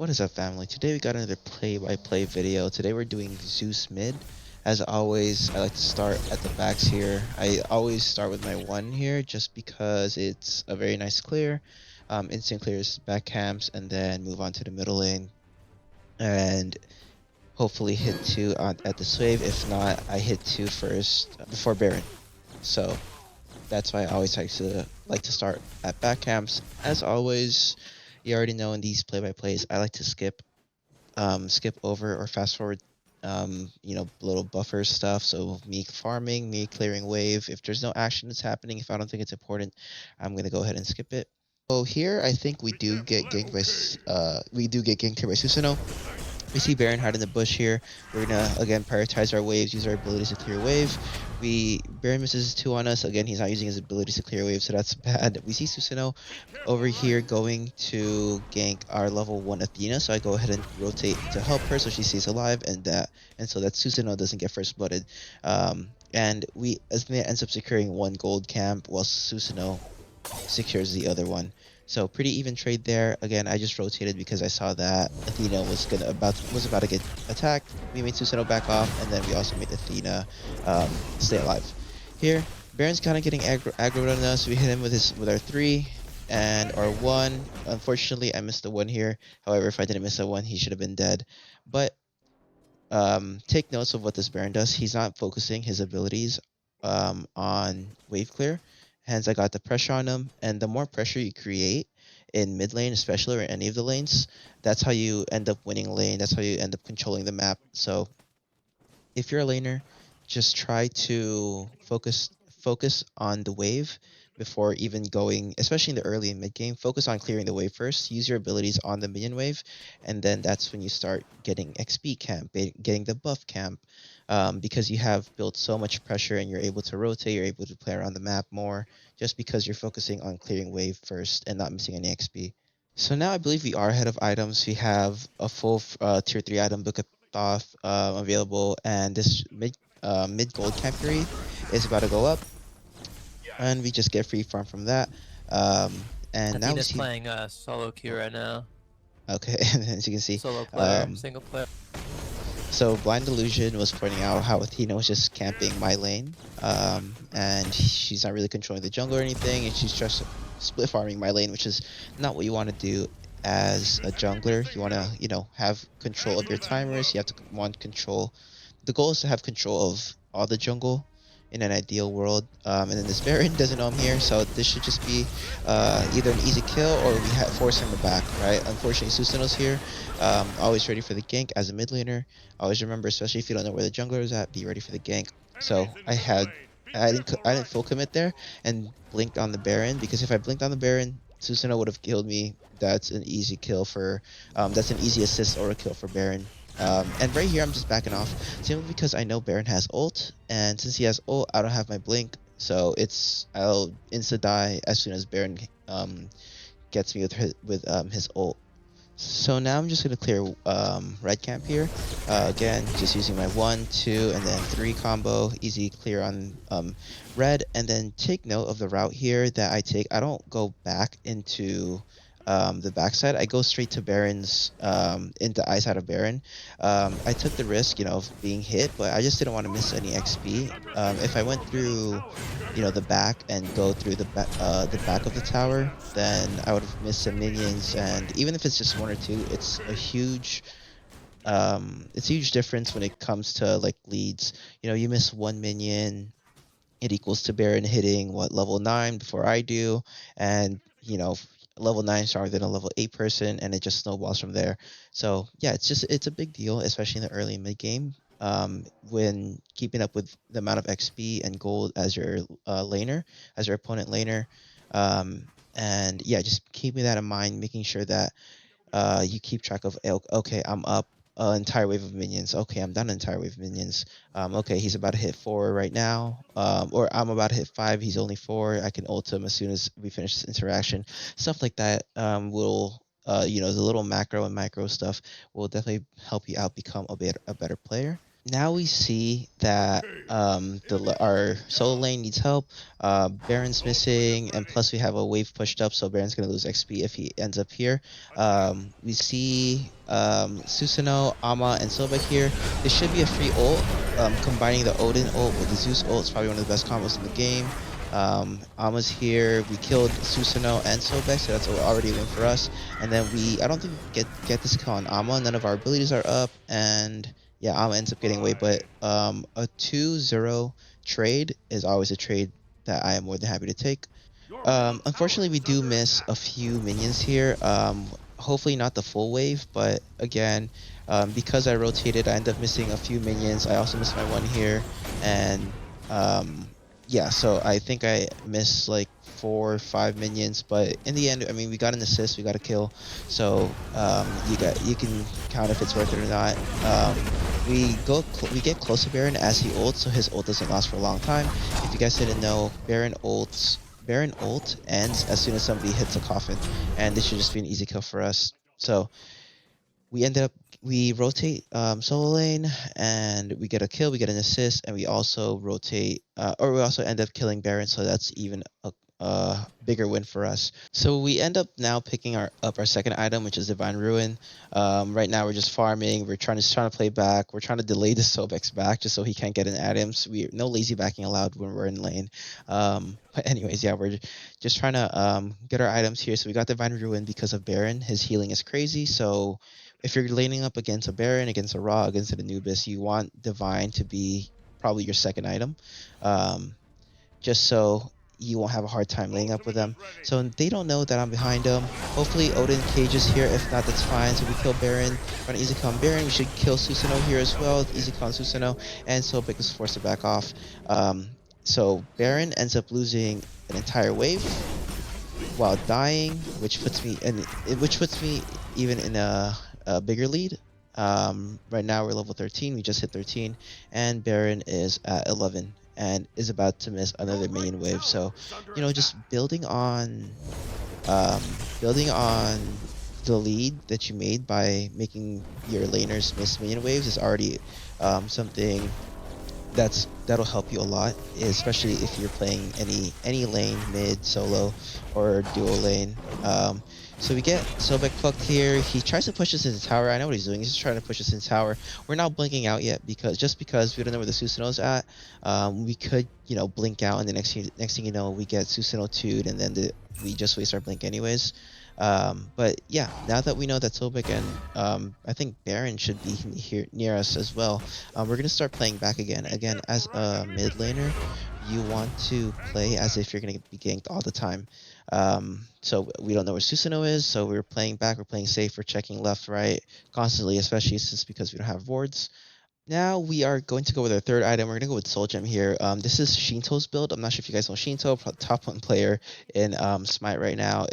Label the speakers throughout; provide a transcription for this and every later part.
Speaker 1: What is up, family? Today we got another play-by-play video. Today we're doing Zeus mid. As always, I like to start at the backs here. I always start with my 1 here just because it's a very nice clear. Instant clears back camps and then move on to the middle lane and hopefully hit 2 at the wave. If not, I hit 2 first before Baron. So that's why I always like to start at back camps. As always, you already know in these play-by-plays, I like to skip over or fast forward little buffer stuff. So me farming, me clearing wave. If there's no action that's happening, if I don't think it's important, I'm gonna go ahead and skip it. So here I think we do get ganked here by Susanoo. We see Baron hide in the bush here. We're gonna again prioritize our waves, use our abilities to clear wave. Baron misses 2 on us. Again, he's not using his abilities to clear wave, so that's bad. We see Susanoo over here going to gank our level 1 Athena, so I go ahead and rotate to help her so she stays alive and so that Susanoo doesn't get first blooded. And Athena ends up securing 1 gold camp while Susanoo secures the other one. So pretty even trade there. Again, I just rotated because I saw that Athena was about to get attacked. We made Susanoo back off, and then we also made Athena stay alive. Here, Baron's kind of getting aggroed on us. We hit him with our 3 and our 1. Unfortunately, I missed the 1 here. However, if I didn't miss a 1, he should have been dead. But take notes of what this Baron does. He's not focusing his abilities on wave clear. Hence, I got the pressure on him, and the more pressure you create in mid lane, especially or any of the lanes, that's how you end up winning lane. That's how you end up controlling the map. So if you're a laner, just try to focus on the wave before even going, especially in the early and mid game. Focus on clearing the wave first. Use your abilities on the minion wave, and then that's when you start getting XP camp, getting the buff camp, because you have built so much pressure and you're able to rotate. You're able to play around the map more, just because you're focusing on clearing wave first and not missing any XP. So now I believe we are ahead of items. We have a full tier 3 item book off available, and this mid gold camp period is about to go up, and we just get free farm from that. And now we
Speaker 2: Athena's
Speaker 1: see,
Speaker 2: playing solo queue right now.
Speaker 1: okay, as you can see,
Speaker 2: Solo player,
Speaker 1: um,
Speaker 2: single player.
Speaker 1: so Blind Illusion was pointing out how Athena was just camping my lane, and she's not really controlling the jungle or anything, and she's just split farming my lane, which is not what you want to do as a jungler. You want to, have control of your timers. You have to want control. The goal is to have control of all the jungle in an ideal world. And then this Baron doesn't know I'm here, so this should just be either an easy kill or we force him back, right? Unfortunately, Susanoo's here, always ready for the gank as a mid laner. Always remember, especially if you don't know where the jungler is at, be ready for the gank. So I didn't full commit there and blinked on the Baron, because if I blinked on the Baron, Susanoo would have killed me. That's an easy kill for, that's an easy assist or a kill for Baron. And right here, I'm just backing off simply because I know Baron has ult, and since he has ult, I don't have my blink, so I'll insta die as soon as Baron gets me with his ult. So now I'm just gonna clear red camp here. Again, just using my 1, 2, and then 3 combo, easy clear on red. And then take note of the route here that I take. I don't go back into the backside. I go straight to Baron's into eye side of Baron. I took the risk, of being hit, but I just didn't want to miss any XP. If I went through the back and go through the back of the tower, then I would have missed some minions. And even if it's just 1 or 2, it's a huge difference when it comes to like leads. You miss 1 minion, it equals to Baron hitting level 9 before I do, and level 9 stronger than a level 8 person, and it just snowballs from there. So yeah, it's a big deal, especially in the early mid game, when keeping up with the amount of XP and gold as your laner, as your opponent laner. And yeah, just keeping that in mind, making sure that you keep track of, okay, I'm up an entire wave of minions. Okay, I'm done an entire wave of minions. Okay, he's about to hit 4 right now. Or I'm about to hit 5. He's only 4. I can ult him as soon as we finish this interaction. Stuff like that will, the little macro and micro stuff will definitely help you out become a better player. now we see that our solo lane needs help. Baron's missing, and plus we have a wave pushed up, so Baron's gonna lose XP if he ends up here. We see Susanoo, Ama, and Sobek here. This should be a free ult. Combining the Odin ult with the Zeus ult is probably one of the best combos in the game. Ama's here. We killed Susanoo and Sobek, so that's already a win for us. And then I don't think we get this kill on Ama. None of our abilities are up, and yeah, Alma ends up getting away, but a 2-0 trade is always a trade that I am more than happy to take. Unfortunately, we do miss a few minions here. Hopefully not the full wave, but again, because I rotated, I end up missing a few minions. I also missed my one here, and yeah, so I think I missed like 4 or 5 minions, but in the end, I mean, we got an assist, we got a kill, so you can count if it's worth it or not. We get close to Baron as he ults, so his ult doesn't last for a long time. If you guys didn't know, Baron ult ends as soon as somebody hits a coffin, and this should just be an easy kill for us. So we rotate solo lane, and we get a kill, we get an assist, and we also rotate, or we also end up killing Baron, so that's even a bigger win for us. So we end up now picking up our second item, which is Divine Ruin. Right now we're just farming. We're trying to play back. We're trying to delay the Sobek's back just so he can't get in items. We no lazy backing allowed when we're in lane. But anyways, yeah, we're just trying to get our items here. So we got Divine Ruin because of Baron. His healing is crazy. So if you're laning up against a Baron, against a Ra, against an Anubis, you want Divine to be probably your second item. Um, just so you won't have a hard time laying up with them. So they don't know that I'm behind them. Hopefully Odin cages here. If not, that's fine. So we kill Baron. Run easy kill on Baron. We should kill Susanoo here as well. Easy kill on Susanoo. And Sobek is forced to back off. So Baron ends up losing an entire wave while dying, which puts me even in a bigger lead. Right now we're level 13. We just hit 13, and Baron is at 11 and is about to miss another minion wave. So, just building on the lead that you made by making your laners miss minion waves is already something that'll help you a lot, especially if you're playing any lane, mid, solo, or dual lane. So we get Sobek plucked here. He tries to push us into tower. I know what he's doing. He's just trying to push us into tower. We're not blinking out yet because we don't know where the Susanoo's at. We could blink out, and the next thing you know, we get Susanoo 2'd, and then we just waste our blink anyways. But yeah, now that we know that Sobek and I think Baron should be here near us as well, we're gonna start playing back again. Again, as a mid laner, you want to play as if you're gonna be ganked all the time. So we don't know where Susanoo is, so we're playing back. We're playing safe. We're checking left, right, constantly, especially because we don't have wards. Now we are going to go with our third item. We're going to go with Soul Gem here. This is Shinto's build. I'm not sure if you guys know Shinto, top one player in Smite right now,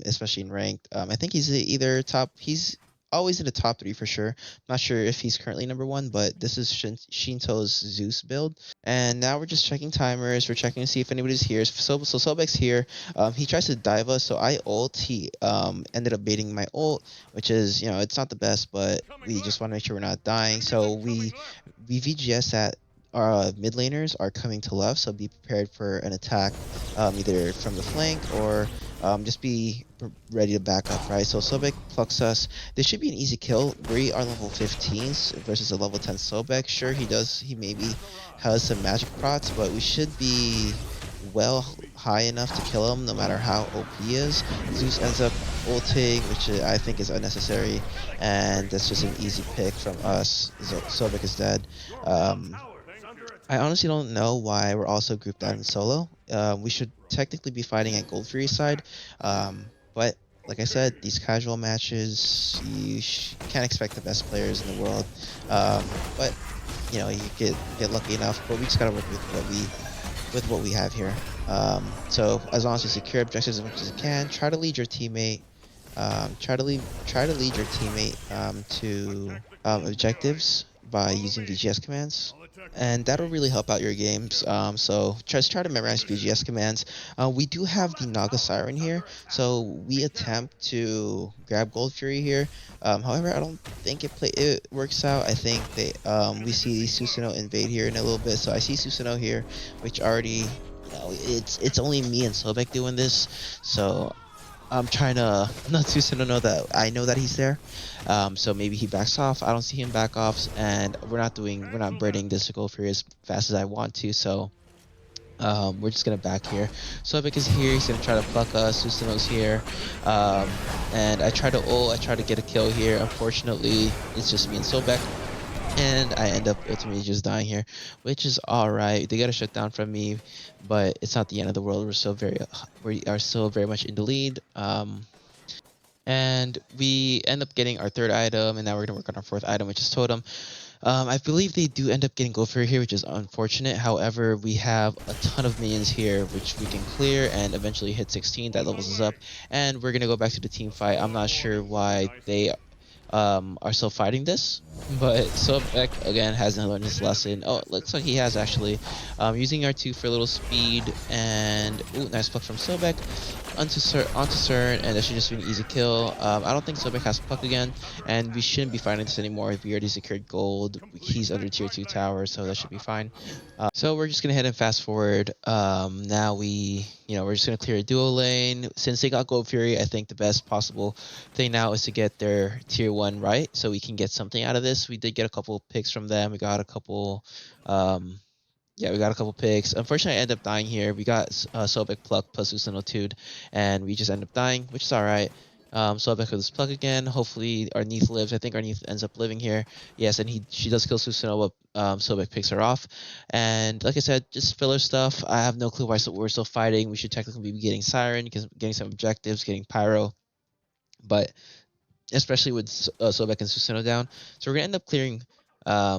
Speaker 1: especially in ranked. I think he's always in the top 3 for sure. Not sure if he's currently number 1, but this is Shinto's Zeus build. And now we're just checking timers. We're checking to see if anybody's here. So Sobek's here. He tries to dive us, so I ult. He ended up baiting my ult, which is, it's not the best, but we just want to make sure we're not dying. So we VGS that our mid laners are coming to left, so be prepared for an attack, either from the flank or just be ready to back up, right? So Sobek plucks us. This should be an easy kill. We are level 15s versus a level 10 Sobek. Sure, he maybe has some magic prots, but we should be well high enough to kill him no matter how OP he is. Zeus ends up ulting, which I think is unnecessary, and that's just an easy pick from us. Sobek is dead. I honestly don't know why we're also grouped out in solo. We should technically be fighting at Gold Fury's side, but like I said, these casual matches, you can't expect the best players in the world. But you get lucky enough. But we just gotta work with what we have here. So as long as you secure objectives as much as you can, try to lead your teammate. Try to lead your teammate to objectives. by using BGS commands. And that'll really help out your games. So just try to memorize BGS commands. We do have the Naga Siren here, so we attempt to grab Gold Fury here. However, I don't think it works out. I think we see Susanoo invade here in a little bit. So I see Susanoo here, which already, it's only me and Sobek doing this. So I'm trying to not Susanoo know that I know that he's there. So maybe he backs off. I don't see him back off, and we're not burning this Gold Fury as fast as I want to. So we're just gonna back here. Sobek is here. He's gonna try to pluck us. Susanoo's here, and I try to ult. I try to get a kill here. Unfortunately, it's just me and Sobek, and I end up ultimately just dying here, which is all right. They got a shutdown from me, but it's not the end of the world. We are still very much in the lead. And we end up getting our third item, and now we're gonna work on our fourth item, which is Totem. I believe they do end up getting Gold Fury here, which is unfortunate. However, we have a ton of minions here, which we can clear and eventually hit 16. That levels us up, and we're gonna go back to the team fight. I'm not sure why they are still fighting this, but Sobek again hasn't learned his lesson. Oh, it looks like he has actually. Using R2 for a little speed, and ooh, nice pluck from Sobek onto Cern, and that should just be an easy kill. I don't think Sobek has pluck again, and we shouldn't be fighting this anymore. We already secured gold. He's under tier 2 tower, so that should be fine. So we're just gonna head and fast forward. Now we're just gonna clear a duo lane. Since they got Gold Fury, I think the best possible thing now is to get their tier 1 right, so we can get something out of this. We did get a couple picks from them. We got a couple, yeah, we got a couple picks. Unfortunately, I ended up dying here. We got Sobek pluck plus Susanoo and we just end up dying, which is all right. Sobek with his pluck again. Hopefully, our Neith lives. I think our Neith ends up living here. Yes, and she does kill Susanoo, but Sobek picks her off. And like I said, just filler stuff. I have no clue why we're still fighting. We should technically be getting Siren, getting some objectives, getting Pyro. But especially with Sobek and Susanoo down. So we're gonna end up clearing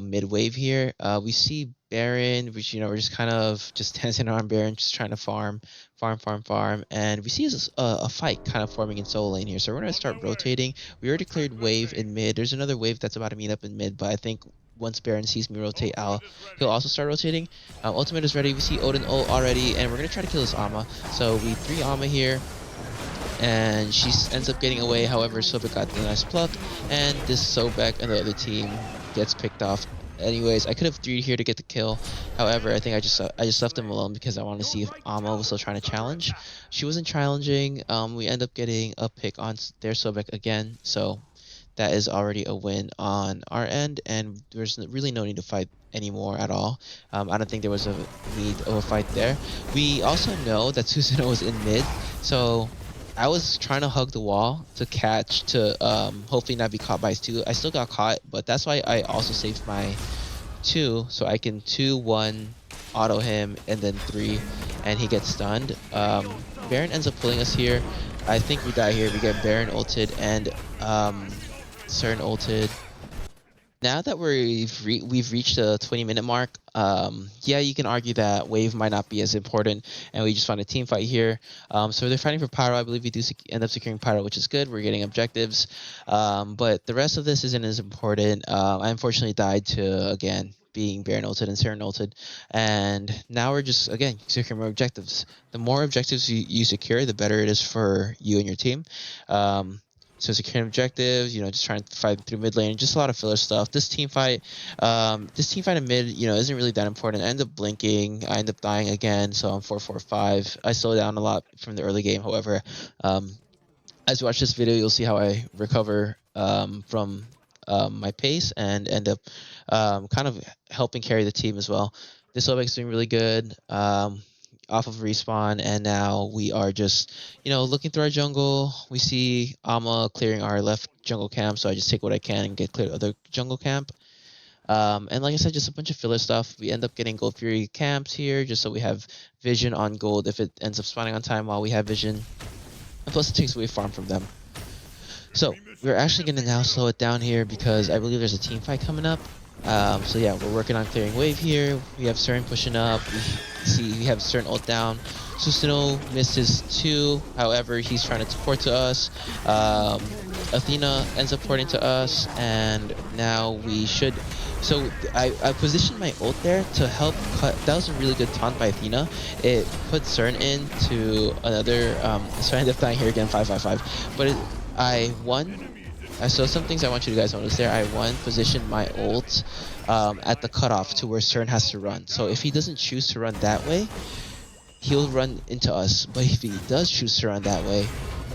Speaker 1: mid wave here. We see Baron, which we're just kind of just dancing around Baron, just trying to farm, and we see a fight kind of forming in solo lane here. So we're gonna start rotating. We already cleared wave in mid. There's another wave that's about to meet up in mid, but I think once Baron sees me rotate, he'll also start rotating. Ultimate is ready. We see Odin ult already, and we're gonna try to kill this Ama. So we 3 Ama here, and she ends up getting away. However, Sobek got the nice pluck, and this Sobek and the other team gets picked off. Anyways, I could have 3'd here to get the kill. However, I think I just left him alone because I wanted to see if Ama was still trying to challenge. She wasn't challenging. We end up getting a pick on their Sobek again, so that is already a win on our end, and there's really no need to fight anymore at all. I don't think there was a need of a fight there. We also know that Susanoo was in mid, so I was trying to hug the wall to hopefully not be caught by his 2. I still got caught, but that's why I also saved my 2, so I can 2-1 auto him and then 3, and he gets stunned. Baron ends up pulling us here. I think we die here. We get Baron ulted and Cern ulted. Now that we've reached the 20-minute mark, yeah, you can argue that wave might not be as important, and we just found a team fight here. So they're fighting for Pyro. I believe we do end up securing Pyro, which is good. We're getting objectives, but the rest of this isn't as important. I unfortunately died to, again, being Baron ulted and Cern ulted, and now we're just, again, securing more objectives. The more objectives you secure, the better it is for you and your team. So securing objectives, just trying to fight through mid lane, just a lot of filler stuff. This team fight in mid, isn't really that important. I end up blinking, I end up dying again, so I'm 4-4-5. I slow down a lot from the early game. However, as you watch this video, you'll see how I recover from my pace and end up kind of helping carry the team as well. This Sobek's doing really good. Off of respawn, and now we are just looking through our jungle. We see Ama clearing our left jungle camp, so I just take what I can and get clear other jungle camp. And like I said, just a bunch of filler stuff. We end up getting Gold Fury camps here just so we have vision on gold if it ends up spawning on time while we have vision, and plus it takes away farm from them. So we're actually going to now slow it down here because I believe there's a team fight coming up. So yeah, we're working on clearing wave here. We have Cern pushing up. We have Cern ult down. Susanoo missed his 2. However, he's trying to teleport to us. Athena ends up porting to us, and now we should. So I positioned my ult there to help cut. That was a really good taunt by Athena. It put CERN into another. So I ended up dying here again, 555. But I won. So some things I want you guys to notice there. I positioned my ult at the cutoff to where CERN has to run. So if he doesn't choose to run that way, he'll run into us. But if he does choose to run that way,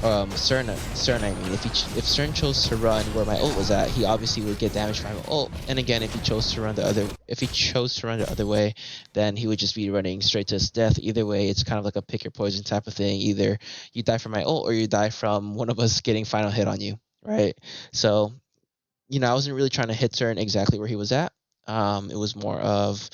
Speaker 1: CERN, I mean, if CERN chose to run where my ult was at, he obviously would get damaged by my ult. And again, if he chose to run the other way, then he would just be running straight to his death. Either way, it's kind of like a pick your poison type of thing. Either you die from my ult or you die from one of us getting final hit on you, right? So, I wasn't really trying to hit CERN exactly where he was at. It was more of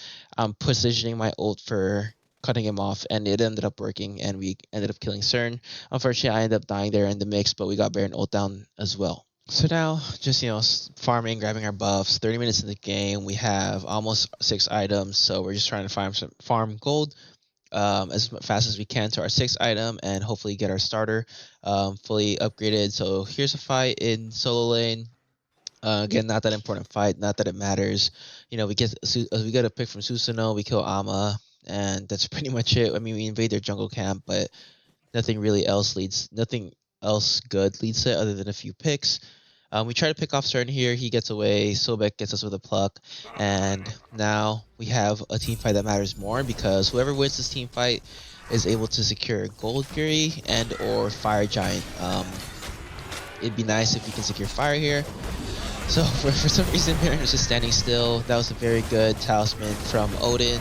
Speaker 1: positioning my ult for cutting him off, and it ended up working, and we ended up killing CERN. Unfortunately, I ended up dying there in the mix, but we got Baron ult down as well. So now, just farming, grabbing our buffs. 30 minutes in the game, we have almost 6 items, so we're just trying to farm gold as fast as we can to our 6th item, and hopefully get our starter fully upgraded. So here's a fight in solo lane. Again, not that important fight, not that it matters. We get a pick from Susanoo, we kill Ama, and that's pretty much it. I mean, we invade their jungle camp, but nothing else good leads to it other than a few picks. We try to pick off CERN here, he gets away, Sobek gets us with a pluck, and now we have a team fight that matters more because whoever wins this team fight is able to secure Gold Fury and or Fire Giant. It'd be nice if we can secure Fire here. So for some reason, Baron was just standing still. That was a very good talisman from Odin,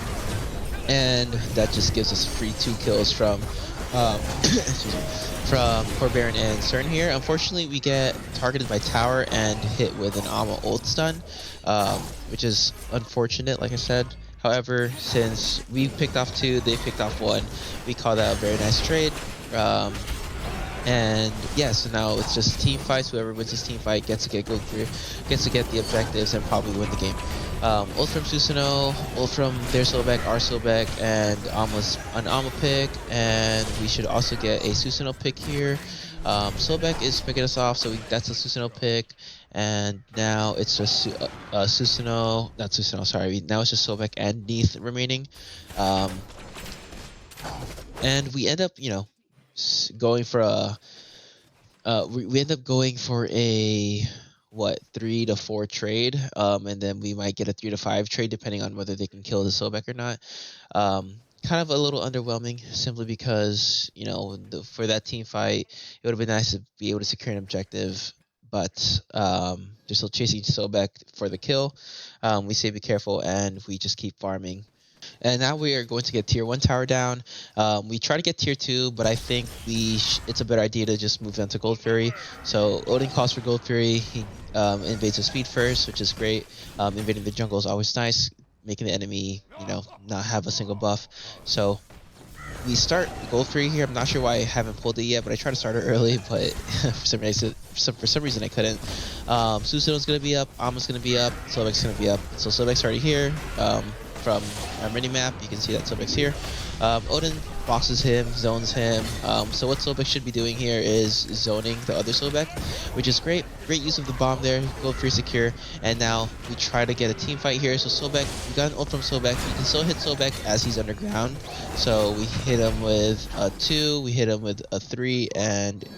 Speaker 1: and that just gives us free 2 kills from excuse me, from poor Baron and CERN here. Unfortunately, we get targeted by tower and hit with an Ama ult stun, which is unfortunate, like I said. However, since we picked off 2, they picked off 1, we call that a very nice trade. And yeah, so now it's just team fights. Whoever wins this team fight gets to get the objectives and probably win the game. Ult from Susanoo, ult from their Sobek, our Sobek, and almost an Ama pick, and we should also get a Susanoo pick here. Sobek is picking us off, so that's a Susanoo pick, and now it's just Susanoo, not Susanoo, sorry. Now it's just Sobek and Neith remaining. And we end up, going for a we end up going for a 3 to 4 trade, and then we might get a 3 to 5 trade depending on whether they can kill the Sobek or not. Kind of a little underwhelming simply because for that team fight it would have been nice to be able to secure an objective, but they're still chasing Sobek for the kill. We say be careful and we just keep farming. And now we are going to get tier 1 tower down. We try to get tier 2, but I think it's a better idea to just move on to Gold Fury. So Odin calls for Gold Fury. He invades with speed first, which is great. Invading the jungle is always nice, making the enemy, not have a single buff. So we start Gold Fury here. I'm not sure why I haven't pulled it yet, but I tried to start it early, but for some reason I couldn't. Susanoo's going to be up, Ama's going to be up, Sobek's going to be up. So Sobek's already here. From our mini map, you can see that Sobek's here. Odin boxes him, zones him. So what Sobek should be doing here is zoning the other Sobek, which is great. Great use of the bomb there. Gold Free secure. And now we try to get a team fight here. So Sobek, we got an ult from Sobek. We can still hit Sobek as he's underground. So we hit him with a 2, we hit him with a 3, and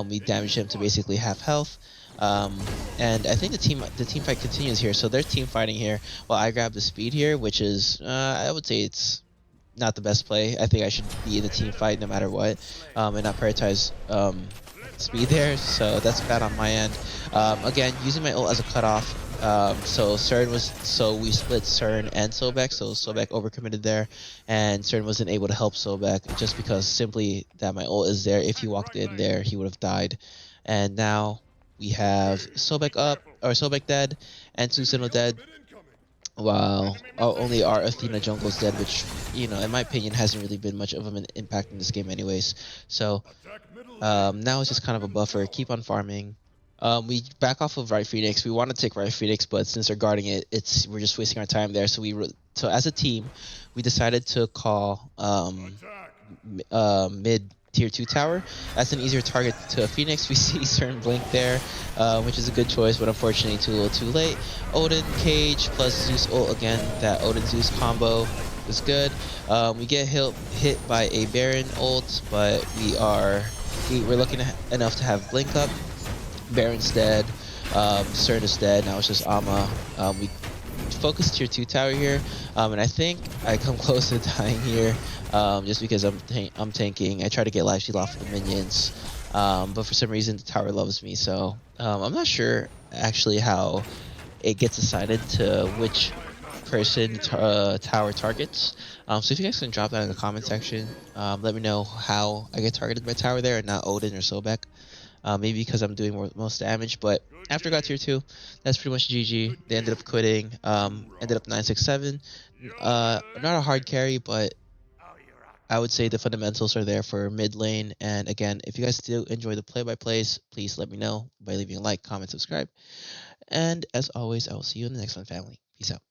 Speaker 1: we damage him to basically half health. And I think the team fight continues here. So they're team fighting here while I grab the speed here, which is I would say it's not the best play. I think I should be in the team fight no matter what, and not prioritize speed there. So that's bad on my end. Again, using my ult as a cutoff. So we split CERN and Sobek. So Sobek overcommitted there, and CERN wasn't able to help Sobek just because simply that my ult is there. If he walked in there, he would have died. And now we have Sobek up, or Sobek dead, and Susanoo dead, while only our Athena jungle is dead, which, in my opinion, hasn't really been much of an impact in this game anyways. So now it's just kind of a buffer. Keep on farming. We back off of Right Phoenix. We want to take Right Phoenix, but since they're guarding it, we're just wasting our time there. So as a team, we decided to call mid tier 2 tower. That's an easier target to a Phoenix. We see certain Blink there, which is a good choice, but unfortunately too little too late. Odin Cage plus Zeus ult again. That Odin Zeus combo is good. We get hit by a Baron ult, but we're lucky enough to have Blink up. Baron's dead. CERN is dead. Now it's just Ama. We focus tier 2 tower here, and I think I come close to dying here, just because I'm tanking. I try to get life steal off of the minions, but for some reason the tower loves me, so I'm not sure actually how it gets assigned to which person tower targets. So if you guys can drop that in the comment section, let me know how I get targeted by tower there and not Odin or Sobek. Maybe because I'm doing most damage. But after I got tier 2, that's pretty much GG. They ended up quitting. Ended up 967. Not a hard carry, but I would say the fundamentals are there for mid lane. And again, if you guys do enjoy the play-by-plays, please let me know by leaving a like, comment, subscribe. And as always, I will see you in the next one, family. Peace out.